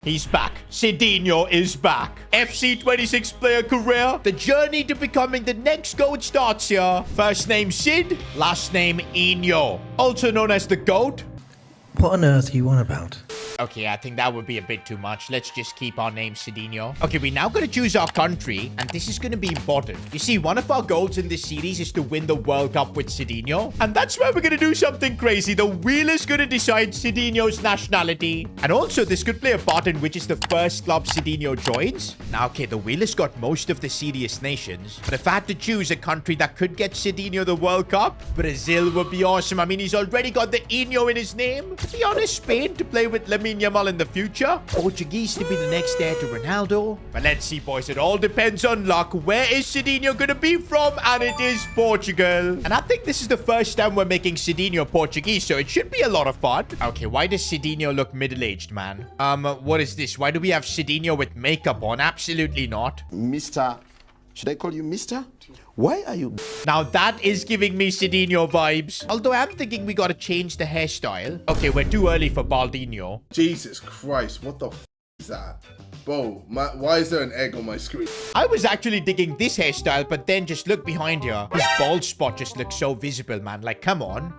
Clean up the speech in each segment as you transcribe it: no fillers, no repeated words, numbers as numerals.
He's back. Sidinho is back. FC26 player career. The journey to becoming the next GOAT starts here. First name Sid, last name Inho. Also known as the GOAT. What on earth are you on about? Okay, I think that would be a bit too much. Let's just keep our name Sidinho. Okay, we now got to choose our country, and this is going to be important. You see, one of our goals in this series is to win the World Cup with Sidinho, and that's where we're going to do something crazy. The wheel is going to decide Sidinho's nationality, and also this could play a part in which is the first club Sidinho joins. Now, okay, the wheel has got most of the serious nations, but if I had to choose a country that could get Sidinho the World Cup, Brazil would be awesome. I mean, he's already got the Inho in his name. To be honest, Spain to play with Lamine Yamal in the future, Portuguese to be the next heir to Ronaldo. But let's see, boys, it all depends on luck. Where is Sidinho gonna be from? And it is Portugal. And I think this is the first time we're making Sidinho Portuguese, so it should be a lot of fun. Okay, why does Sidinho look middle-aged, man? What is this? Why do we have Sidinho with makeup on? Absolutely not. Mr. Should I call you Mr.? Why are you... Now that is giving me Sidinho vibes. Although I'm thinking we gotta change the hairstyle. Okay, we're too early for Baldinho. Jesus Christ, what the f is that? Bro, why is there an egg on my screen? I was actually digging this hairstyle, but then just look behind here. His bald spot just looks so visible, man. Like, come on.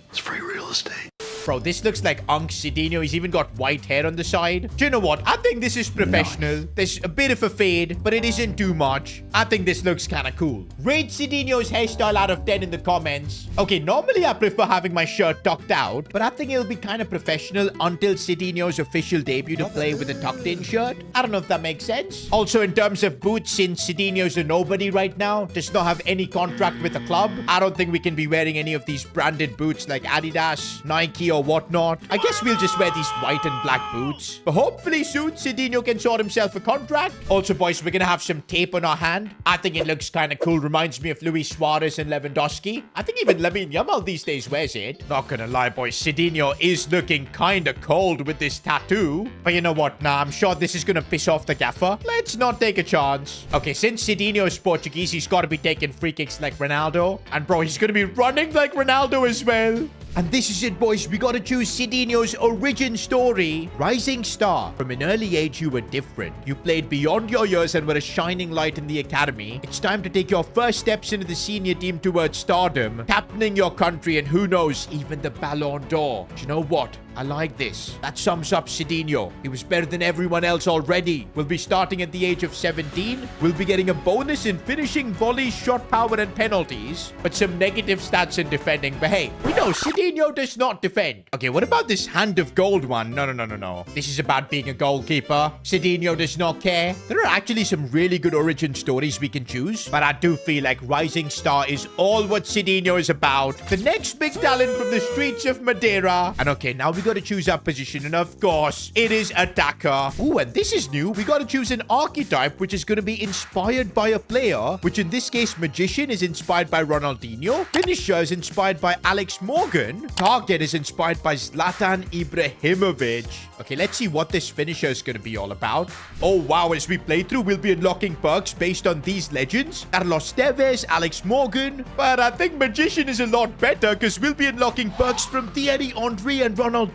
It's free real estate. Bro, this looks like Unc Sidinho. He's even got white hair on the side. Do you know what? I think this is professional. Nice. There's a bit of a fade, but it isn't too much. I think this looks kind of cool. Rate Sidinho's hairstyle out of 10 in the comments. Okay, normally I prefer having my shirt tucked out, but I think it'll be kind of professional until Sidinho's official debut to play with a tucked-in shirt. I don't know if that makes sense. Also, in terms of boots, since Sidinho's a nobody right now, does not have any contract with a club, I don't think we can be wearing any of these branded boots like Adidas, Nike, or whatnot. I guess we'll just wear these white and black boots. But hopefully soon, Sidinho can sort himself a contract. Also, boys, we're gonna have some tape on our hand. I think it looks kind of cool. Reminds me of Luis Suarez and Lewandowski. I think even Lamine Yamal these days wears it. Not gonna lie, boys, Sidinho is looking kind of cold with this tattoo. But you know what? Nah, I'm sure this is gonna piss off the gaffer. Let's not take a chance. Okay, since Sidinho is Portuguese, he's got to be taking free kicks like Ronaldo. And bro, he's gonna be running like Ronaldo as well. And this is it, boys. We gotta choose Sidinho's origin story. Rising star. From an early age, you were different. You played beyond your years and were a shining light in the academy. It's time to take your first steps into the senior team towards stardom, captaining your country, and who knows, even the Ballon d'Or. Do you know what? I like this. That sums up Sidinho. He was better than everyone else already. We'll be starting at the age of 17. We'll be getting a bonus in finishing, volleys, shot power, and penalties. But some negative stats in defending. But hey, we know Sidinho does not defend. Okay, what about this hand of gold one? No. This is about being a goalkeeper. Sidinho does not care. There are actually some really good origin stories we can choose. But I do feel like Rising Star is all what Sidinho is about. The next big talent from the streets of Madeira. And okay, now we got to choose our position, and of course it is attacker. Ooh, and this is new. We got to choose an archetype which is going to be inspired by a player, which in this case Magician is inspired by Ronaldinho, Finisher is inspired by Alex Morgan, Target is inspired by Zlatan Ibrahimovic. Okay, let's see what this finisher is going to be all about. Oh wow, as we play through, we'll be unlocking perks based on these legends: Carlos Tevez, Alex Morgan. But I think Magician is a lot better because we'll be unlocking perks from Thierry Henry and Ronaldinho.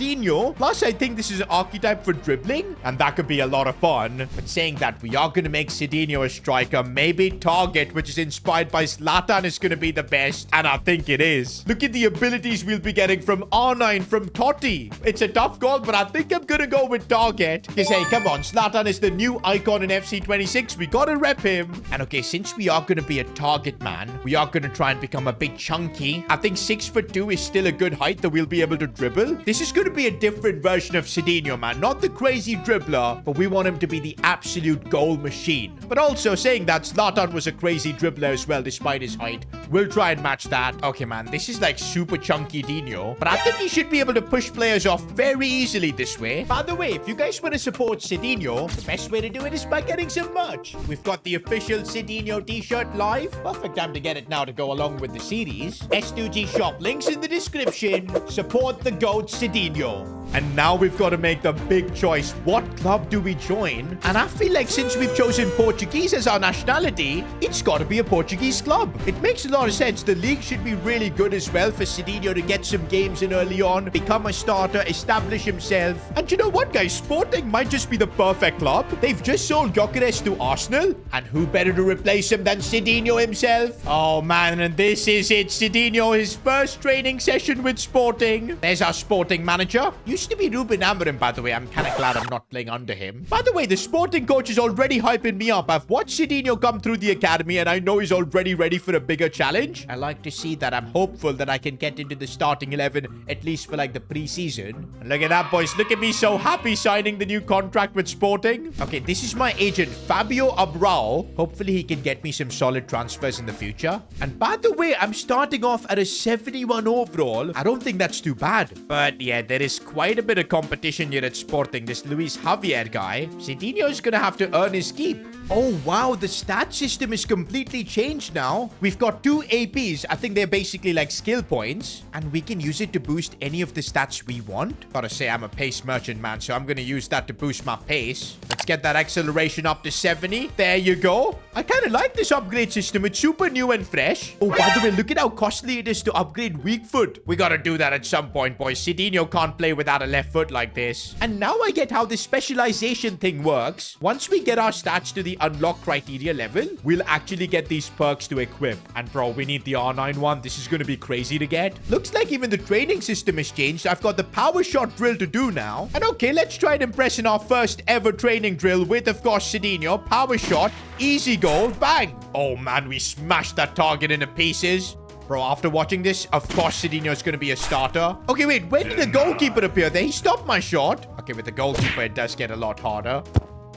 Plus, I think this is an archetype for dribbling, and that could be a lot of fun. But saying that, we are going to make Sidinho a striker. Maybe Target, which is inspired by Zlatan, is going to be the best, and I think it is. Look at the abilities we'll be getting from R9, from Totti. It's a tough call, but I think I'm going to go with Target. Because, hey, come on, Zlatan is the new icon in FC26. We got to rep him. And okay, since we are going to be a Target man, we are going to try and become a bit chunky. I think 6'2" is still a good height that we'll be able to dribble. This is going to be a different version of Sidinho, man. Not the crazy dribbler, but we want him to be the absolute goal machine. But also saying that Zlatan was a crazy dribbler as well, despite his height. We'll try and match that. Okay, man, this is like super chunky Dino, but I think he should be able to push players off very easily this way. By the way, if you guys want to support Sidinho, the best way to do it is by getting some merch. We've got the official Sidinho t-shirt live. Perfect time to get it now to go along with the series. S2G shop links in the description. Support the GOAT Sidinho. And now we've got to make the big choice. What club do we join? And I feel like since we've chosen Portuguese as our nationality, it's got to be a Portuguese club. It makes a lot of sense. The league should be really good as well for Sidinho to get some games in early on, become a starter, establish himself. And you know what, guys? Sporting might just be the perfect club. They've just sold Gyökeres to Arsenal. And who better to replace him than Sidinho himself? Oh, man, and this is it. Sidinho, his first training session with Sporting. There's our Sporting manager. Used to be Ruben Amorim, by the way. I'm kind of glad I'm not playing under him. By the way, the Sporting coach is already hyping me up. I've watched Sidinho come through the academy, and I know he's already ready for a bigger challenge. I like to see that. I'm hopeful that I can get into the starting 11, at least for like the preseason. And look at that, boys. Look at me so happy signing the new contract with Sporting. Okay, this is my agent, Fabio Abrao. Hopefully, he can get me some solid transfers in the future. And by the way, I'm starting off at a 71 overall. I don't think that's too bad. But yeah, there is quite a bit of competition here at Sporting. This Luis Javier guy. Sidinho is going to have to earn his keep. Oh, wow. The stat system is completely changed now. We've got 2 APs. I think they're basically like skill points. And we can use it to boost any of the stats we want. Gotta say, I'm a pace merchant, man. So I'm going to use that to boost my pace. Let's get that acceleration up to 70. There you go. I kind of like this upgrade system. It's super new and fresh. Oh, by the way, look at how costly it is to upgrade weak foot. We gotta do that at some point, boys. Sidinho can't play without a left foot like this. And now I get how this specialization thing works. Once we get our stats to the unlock criteria level, we'll actually get these perks to equip. And bro, we need the R9 one. This is gonna be crazy to get. Looks like even the training system has changed. I've got the power shot drill to do now. And okay, let's try and impress in our first ever training drill with, of course, Sidinho. Power shot, easy goal, bang. Oh man, we smashed that target into pieces. Bro, after watching this, of course Sidinho is going to be a starter. Okay, wait, where did the goalkeeper appear there? He stopped my shot. Okay, with the goalkeeper, it does get a lot harder.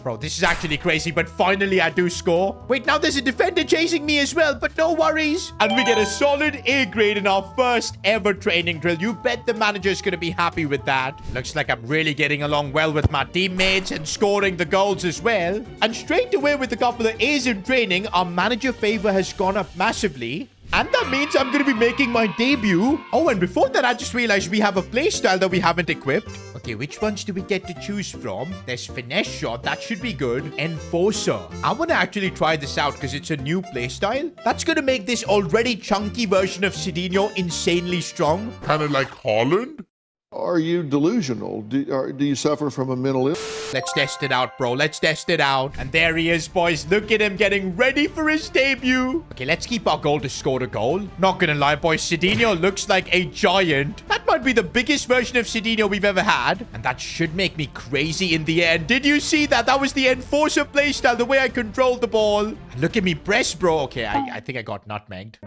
Bro, this is actually crazy, but finally I do score. Wait, now there's a defender chasing me as well, but no worries. And we get a solid A grade in our first ever training drill. You bet the manager's going to be happy with that. Looks like I'm really getting along well with my teammates and scoring the goals as well. And straight away with a couple of A's in training, our manager favor has gone up massively. And that means I'm going to be making my debut. Oh, and before that, I just realized we have a playstyle that we haven't equipped. Okay, which ones do we get to choose from? There's Finesse Shot. That should be good. Enforcer. I want to actually try this out because it's a new playstyle. That's going to make this already chunky version of Sidinho insanely strong. Kind of like Holland? Are you delusional? Do you suffer from a mental illness? Let's test it out, bro. Let's test it out. And there he is, boys. Look at him getting ready for his debut. Okay, let's keep our goal to score the goal. Not gonna lie, boys. Sidinho looks like a giant. That might be the biggest version of Sidinho we've ever had. And that should make me crazy in the end. Did you see that? That was the Enforcer playstyle, the way I controlled the ball. And look at me press, bro. Okay, I think I got nutmegged.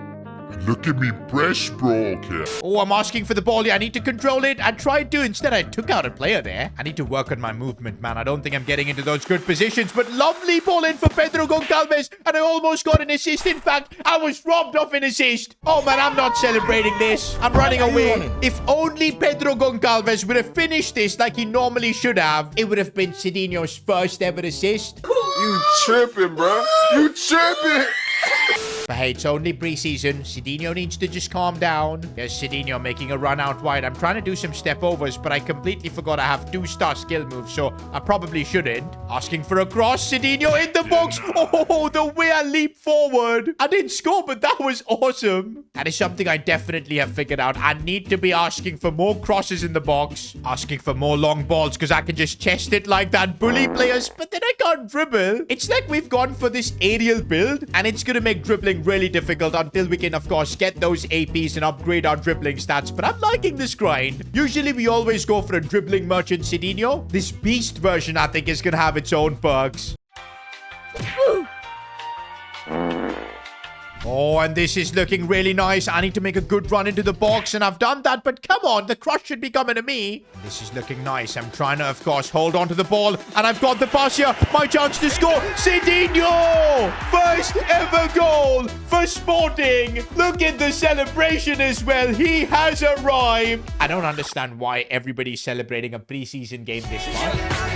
Look at me press, bro. Okay. Oh, I'm asking for the ball here. I need to control it. I tried to. Instead, I took out a player there. I need to work on my movement, man. I don't think I'm getting into those good positions. But lovely ball in for Pedro Goncalves. And I almost got an assist. In fact, I was robbed of an assist. Oh, man, I'm not celebrating this. I'm running away. If only Pedro Goncalves would have finished this like he normally should have, it would have been Sidinho's first ever assist. You tripping, bro. You tripping. But hey, it's only preseason. Sidinho needs to just calm down. There's Sidinho making a run out wide. I'm trying to do some step overs, but I completely forgot I have 2-star skill moves, so I probably shouldn't. Asking for a cross. Sidinho in the box. Oh, the way I leap forward. I didn't score, but that was awesome. That is something I definitely have figured out. I need to be asking for more crosses in the box. Asking for more long balls, because I can just chest it like that. Bully players, but then I can't dribble. It's like we've gone for this aerial build, and it's going to make dribbling really difficult until we can, of course, get those APs and upgrade our dribbling stats. But I'm liking this grind. Usually, we always go for a dribbling merchant Sidinho. This beast version, I think, is going to have its own perks. Oh, and this is looking really nice. I need to make a good run into the box, and I've done that, but come on, the cross should be coming to me. This is looking nice. I'm trying to, of course, hold on to the ball, and I've got the pass here. My chance to score. Sidinho! First ever goal for Sporting. Look at the celebration as well. He has arrived. I don't understand why everybody's celebrating a preseason game this month.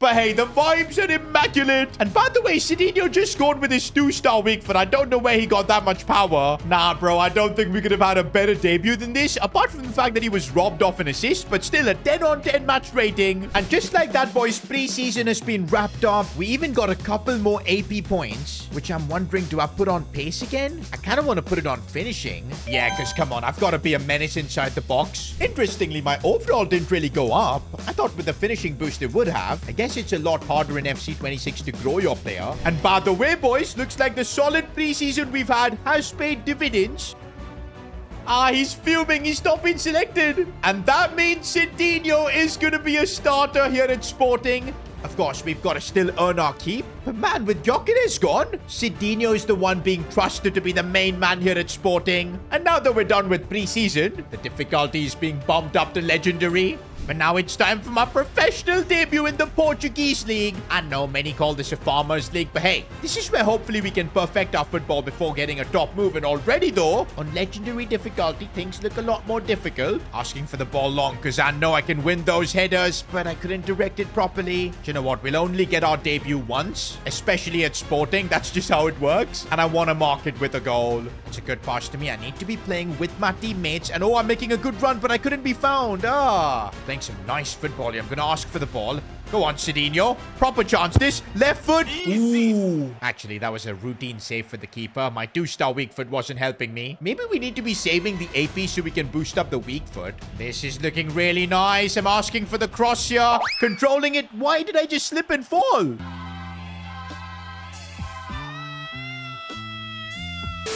But But hey, the vibes are immaculate. And by the way, Sidinho just scored with his 2-star weak foot. I don't know where he got that much power. Nah, bro, I don't think we could have had a better debut than this. Apart from the fact that he was robbed off an assist, but still a 10-on-10 match rating. And just like that, boys, preseason has been wrapped up. We even got a couple more AP points, which I'm wondering, do I put on pace again? I kind of want to put it on finishing. Yeah, because come on, I've got to be a menace inside the box. Interestingly, my overall didn't really go up. I thought with the finishing boost it would have. I guess it's a lot harder in FC 26 to grow your player. And by the way, boys, looks like the solid preseason we've had has paid dividends. Ah, he's fuming. He's not been selected. And that means Sidinho is going to be a starter here at Sporting. Of course, we've got to still earn our keep. But man, with Gyökeres gone, Sidinho is the one being trusted to be the main man here at Sporting. And now that we're done with preseason, the difficulty is being bumped up to legendary. But now it's time for my professional debut in the Portuguese league. I know many call this a farmers league, but hey, this is where hopefully we can perfect our football before getting a top move. And already though, on legendary difficulty, things look a lot more difficult. Asking for the ball long because I know I can win those headers, but I couldn't direct it properly. Do you know what? We'll only get our debut once, especially at Sporting. That's just how it works. And I want to mark it with a goal. It's a good pass to me. I need to be playing with my teammates. And oh, I'm making a good run, but I couldn't be found. Playing some nice football here. I'm going to ask for the ball. Go on, Sidinho. Proper chance this. Left foot. Ooh. Actually, that was a routine save for the keeper. My 2-star weak foot wasn't helping me. Maybe we need to be saving the AP so we can boost up the weak foot. This is looking really nice. I'm asking for the cross here. Controlling it. Why did I just slip and fall?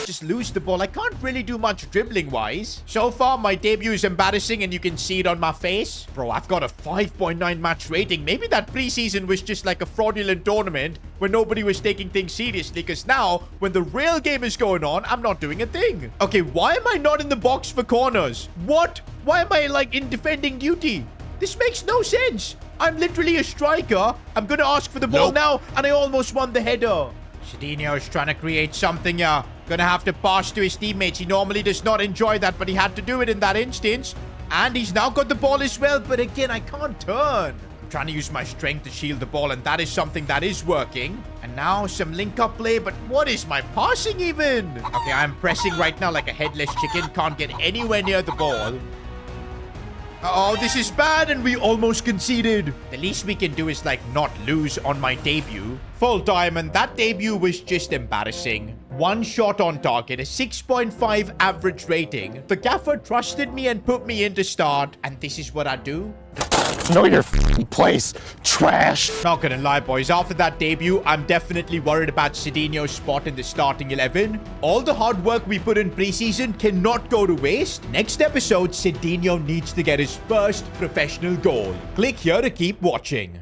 Just lose the ball. I can't really do much dribbling wise. So far, my debut is embarrassing and you can see it on my face. Bro, I've got a 5.9 match rating. Maybe that preseason was just like a fraudulent tournament where nobody was taking things seriously, because now, when the real game is going on, I'm not doing a thing. Okay, why am I not in the box for corners? What? Why am I like in defending duty? This makes no sense. I'm literally a striker. I'm gonna ask for the ball now, and I almost won the header. Sidinho is trying to create something here. Gonna have to pass to his teammates. He normally does not enjoy that, but he had to do it in that instance. And he's now got the ball as well, but again, I can't turn. I'm trying to use my strength to shield the ball, and that is something that is working. And now some link-up play, but what is my passing even? Okay, I'm pressing right now like a headless chicken. Can't get anywhere near the ball. Uh-oh, this is bad, and we almost conceded. The least we can do is, like, not lose on my debut. Full time, and that debut was just embarrassing. 1 shot on target, a 6.5 average rating. The gaffer trusted me and put me in to start, and this is what I do. Know your place, trash. Not gonna lie, boys. After that debut, I'm definitely worried about Sidinho's spot in the starting 11. All the hard work we put in preseason cannot go to waste. Next episode, Sidinho needs to get his first professional goal. Click here to keep watching.